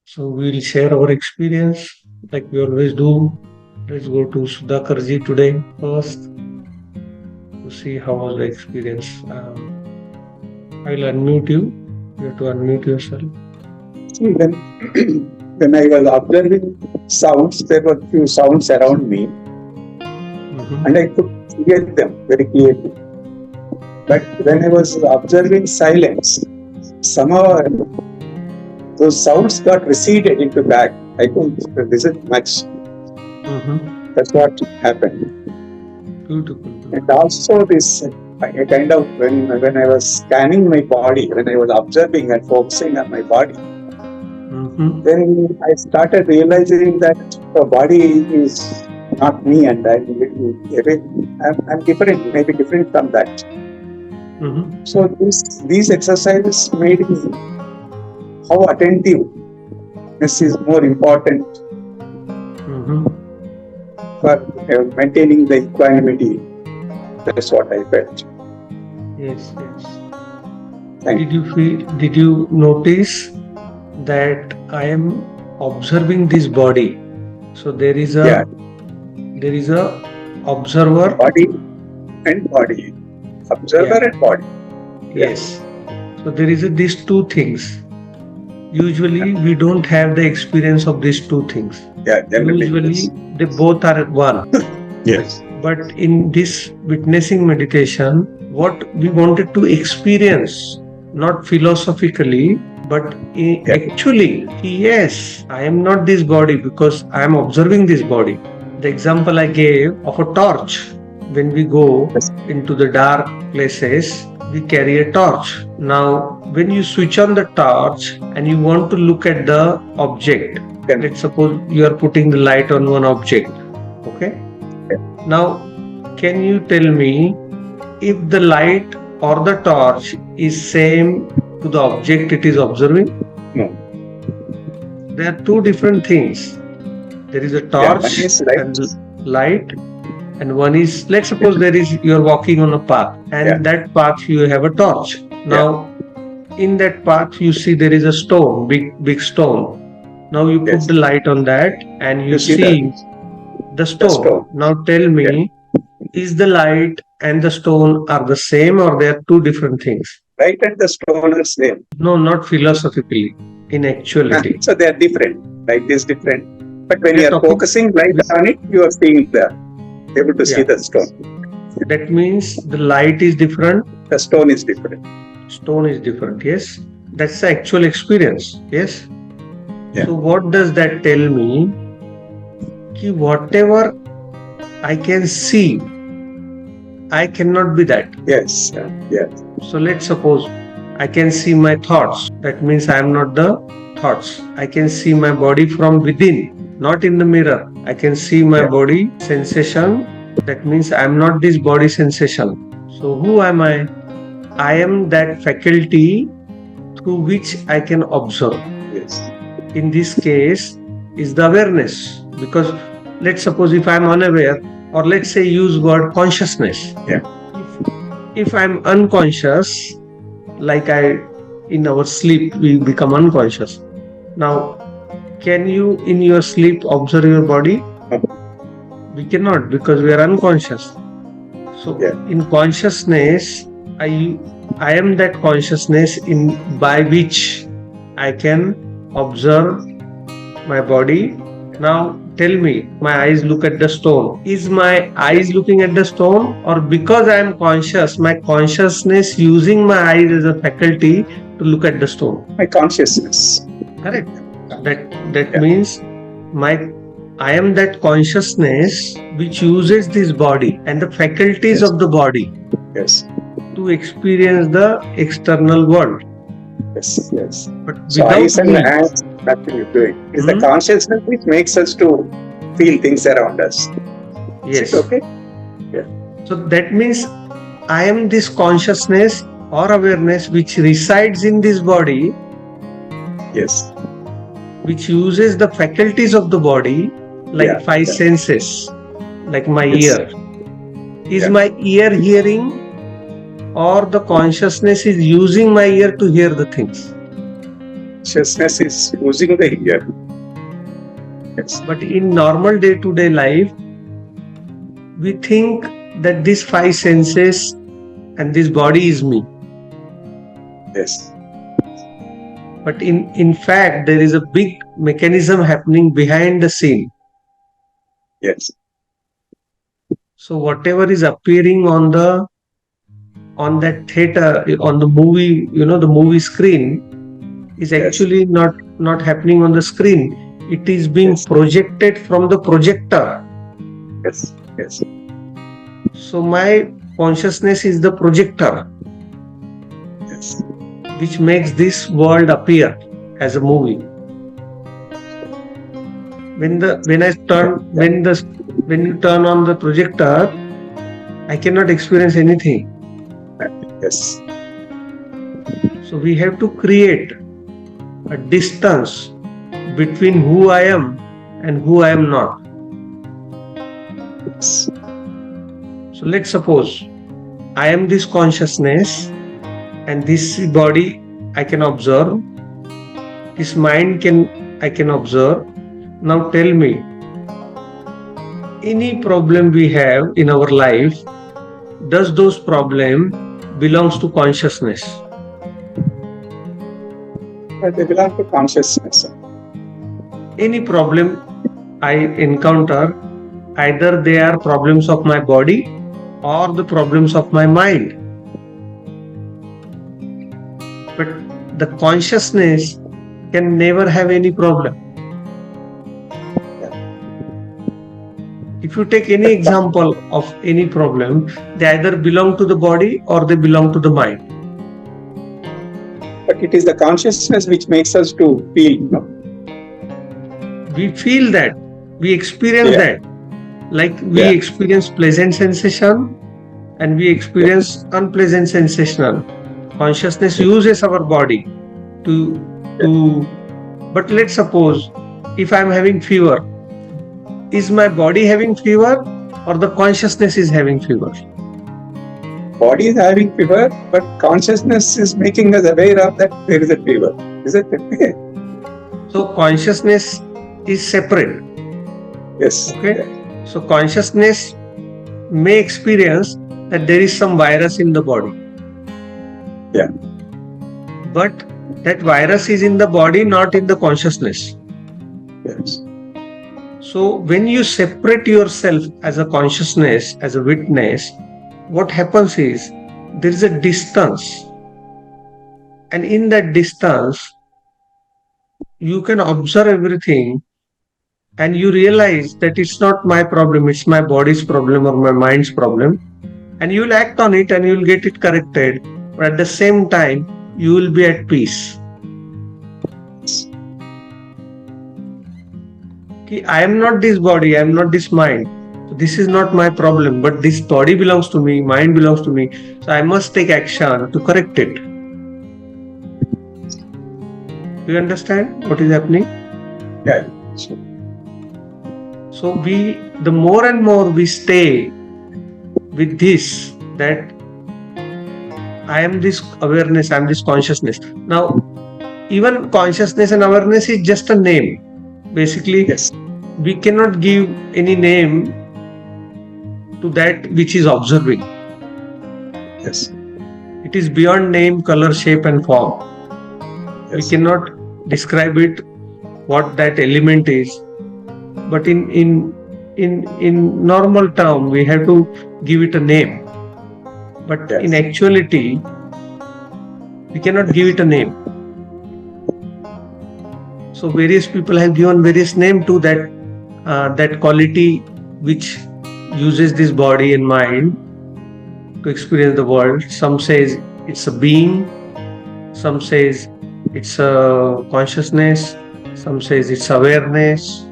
So we'll share our experience like we always do. Let's go to Sudhakarji today first to see how was the experience. I'll unmute you. You have to unmute yourself. See, when I was observing sounds, there were few sounds around me, and I could hear them very clearly. But when I was observing silence, somehow those sounds got receded into back. I couldn't listen much. That's what happened. Beautiful. And also this kind of when I was scanning my body, when I was observing and focusing on my body, then I started realizing that the body is not me, and I'm different, maybe different from that. So these exercises made me how attentiveness is more important for maintaining the equanimity. That's what I felt. Yes. Did you notice that I am observing this body? So there is a observer, body and body, observer and body. Yes. So there is these two things. Usually we don't have the experience of these two things. Usually they both are one. Yes. But in this witnessing meditation, what we wanted to experience, not philosophically, but actually, yes, I am not this body because I am observing this body. The example I gave of a torch. When we go into the dark places, we carry a torch. Now, when you switch on the torch and you want to look at the object, let's suppose you are putting the light on one object. Okay? Now, can you tell me if the light or the torch is same to the object it is observing? No. There are two different things. There is a torch and light, and one is, let's suppose you are walking on a path, and that path you have a torch. Now, in that path you see there is a stone, big stone. Now you put the light on that and you see the stone. Now tell me, is the light and the stone are the same or they are two different things? Light and the stone are same. No, not philosophically, in actuality. So they are different. Light is different. But when you are focusing light on it, you are seeing able to see the stone. That means the light is different. The stone is different. Stone is different, yes. That's the actual experience, yes. So what does that tell me? Ki whatever I can see, I cannot be that. Yes. So let's suppose I can see my thoughts. That means I am not the thoughts. I can see my body from within, not in the mirror. I can see my body sensation. That means I am not this body sensation. So who am I? I am that faculty through which I can observe. Yes. In this case is the awareness, because let's suppose if I am unaware, or let's say use word consciousness. If I am unconscious, like in our sleep we become unconscious. Now, can you in your sleep observe your body? We cannot, because we are unconscious. So in consciousness, I am that consciousness by which I can observe my body. Now tell me, my eyes look at the stone. Is my eyes looking at the stone, or because I am conscious, my consciousness using my eyes as a faculty to look at the stone? My consciousness. Correct. That means I am that consciousness which uses this body and the faculties of the body to experience the external world. Yes. But so eyes and hands, nothing you're doing. It's the consciousness which makes us to feel things around us. Yes. Is it okay? So that means I am this consciousness or awareness which resides in this body. Yes. Which uses the faculties of the body, like five senses, like my ear. Is my ear hearing or the consciousness is using my ear to hear the things? Consciousness is using the ear. Yes. But in normal day-to-day life, we think that these five senses and this body is me. Yes. But in fact, there is a big mechanism happening behind the scene. Yes. So whatever is appearing on that theater, on the movie, the movie screen, is actually not happening on the screen. It is being projected from the projector. Yes. Yes. So my consciousness is the projector, Yes. which makes this world appear as a movie. When you turn on the projector, I cannot experience anything. Yes. So we have to create a distance between who I am and who I am not. Yes. So let's suppose I am this consciousness and this body I can observe, this mind I can observe. Now tell me, any problem we have in our life, does those problem belongs to consciousness? They belong to consciousness. Any problem I encounter, either they are problems of my body or the problems of my mind. But the consciousness can never have any problem. If you take any example of any problem, they either belong to the body or they belong to the mind. But it is the consciousness which makes us to feel. No? We feel that, we experience that. Like we experience pleasant sensation and we experience unpleasant sensation. Consciousness uses our body but let's suppose if I am having fever, is my body having fever or the consciousness is having fever? Body is having fever, but consciousness is making us aware of that there is a fever. Is it? So consciousness is separate. Yes. Okay. So consciousness may experience that there is some virus in the body. Yeah. But that virus is in the body, not in the consciousness. Yes. So when you separate yourself as a consciousness, as a witness, what happens is there is a distance. And in that distance, you can observe everything and you realize that it's not my problem, it's my body's problem or my mind's problem. And you will act on it and you will get it corrected. But at the same time, you will be at peace. I am not this body, I am not this mind. So this is not my problem, but this body belongs to me, mind belongs to me. So I must take action to correct it. Do you understand what is happening? Yeah. So the more and more we stay with this, that I am this awareness, I am this consciousness. Now, even consciousness and awareness is just a name. Basically, we cannot give any name to that which is observing. Yes. It is beyond name, color, shape and form. We cannot describe it, what that element is. But in normal term, we have to give it a name. But in actuality, we cannot give it a name. So various people have given various names to that quality which uses this body and mind to experience the world. Some says it's a being, some says it's a consciousness, some says it's awareness,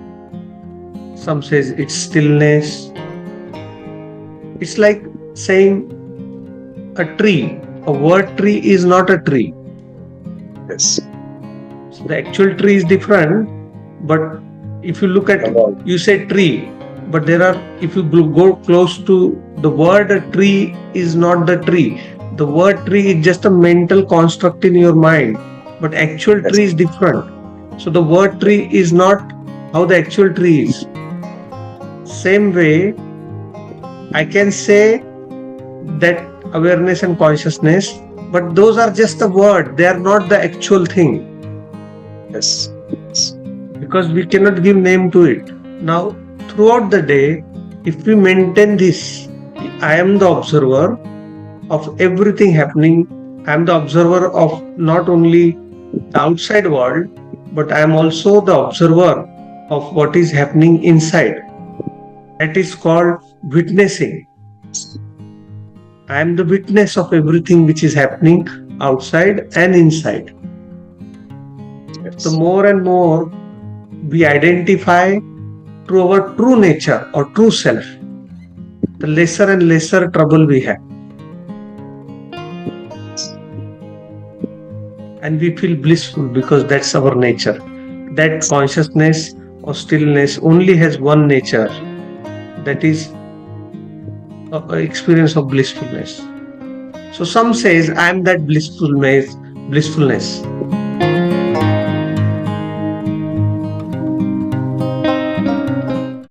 some says it's stillness. It's like saying a tree. A word tree is not a tree. Yes. So the actual tree is different, but if you look at, you say tree, but if you go close to the word, a tree is not the tree. The word tree is just a mental construct in your mind, but actual Yes. tree is different. So the word tree is not how the actual tree is. Same way, I can say that awareness and consciousness, but those are just a word, they are not the actual thing, Yes. Yes. because we cannot give name to it. Now, throughout the day, if we maintain this, I am the observer of everything happening. I am the observer of not only the outside world, but I am also the observer of what is happening inside. That is called witnessing. I am the witness of everything which is happening outside and inside. Yes. The more and more we identify to our true nature or true self, the lesser and lesser trouble we have. And we feel blissful because that's our nature. That consciousness or stillness only has one nature, that is experience of blissfulness. So some says I am that blissfulness.